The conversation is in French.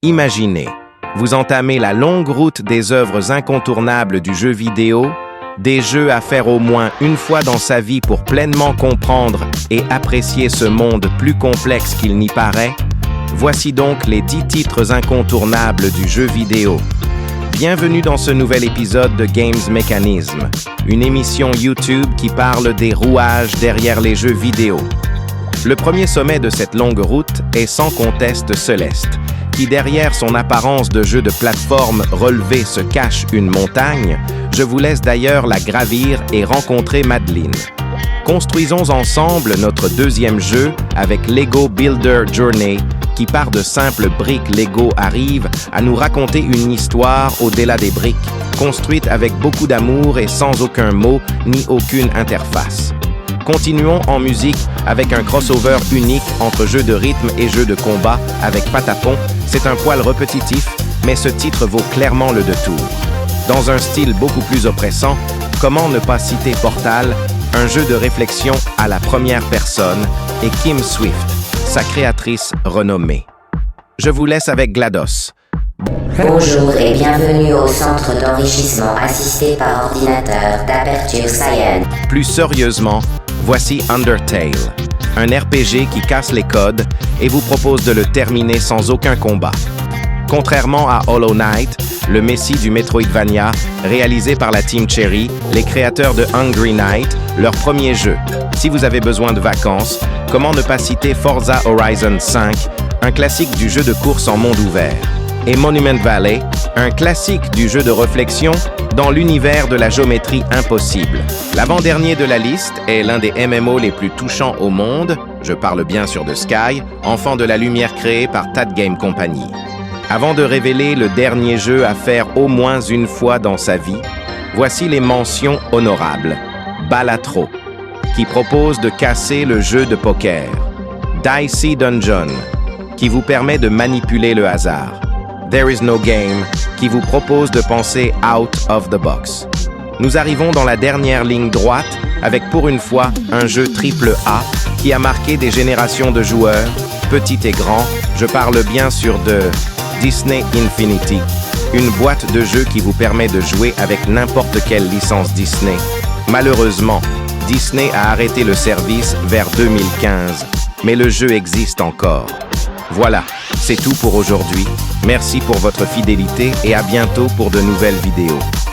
Imaginez, vous entamez la longue route des œuvres incontournables du jeu vidéo, des jeux à faire au moins une fois dans sa vie pour pleinement comprendre et apprécier ce monde plus complexe qu'il n'y paraît. Voici donc les 10 titres incontournables du jeu vidéo. Bienvenue dans ce nouvel épisode de Games Mechanism, une émission YouTube qui parle des rouages derrière les jeux vidéo. Le premier sommet de cette longue route est sans conteste Celeste, qui derrière son apparence de jeu de plateforme relevé se cache une montagne. Je vous laisse d'ailleurs la gravir et rencontrer Madeline. Construisons ensemble notre deuxième jeu avec Lego Builder Journey, qui part de simples briques Lego arrive à nous raconter une histoire au-delà des briques, construite avec beaucoup d'amour et sans aucun mot ni aucune interface. Continuons en musique avec un crossover unique entre jeu de rythme et jeu de combat avec Patapon. C'est un poil répétitif, mais ce titre vaut clairement le détour. Dans un style beaucoup plus oppressant, comment ne pas citer Portal, un jeu de réflexion à la première personne, et Kim Swift, sa créatrice renommée. Je vous laisse avec GLaDOS. Bonjour et bienvenue au centre d'enrichissement assisté par ordinateur d'Aperture Science. Plus sérieusement, voici Undertale, un RPG qui casse les codes et vous propose de le terminer sans aucun combat. Contrairement à Hollow Knight, le messie du Metroidvania, réalisé par la Team Cherry, les créateurs de Hungry Knight, leur premier jeu. Si vous avez besoin de vacances, comment ne pas citer Forza Horizon 5, un classique du jeu de course en monde ouvert, et Monument Valley, un classique du jeu de réflexion dans l'univers de la géométrie impossible. L'avant-dernier de la liste est l'un des MMO les plus touchants au monde, je parle bien sûr de Sky, enfant de la lumière créé par Tad Game Company. Avant de révéler le dernier jeu à faire au moins une fois dans sa vie, voici les mentions honorables. Balatro, qui propose de casser le jeu de poker. Dicey Dungeon, qui vous permet de manipuler le hasard. There is no game, qui vous propose de penser out of the box. Nous arrivons dans la dernière ligne droite avec pour une fois un jeu AAA qui a marqué des générations de joueurs, petits et grands. Je parle bien sûr de Disney Infinity, une boîte de jeux qui vous permet de jouer avec n'importe quelle licence Disney. Malheureusement, Disney a arrêté le service vers 2015, mais le jeu existe encore. Voilà, c'est tout pour aujourd'hui. Merci pour votre fidélité et à bientôt pour de nouvelles vidéos.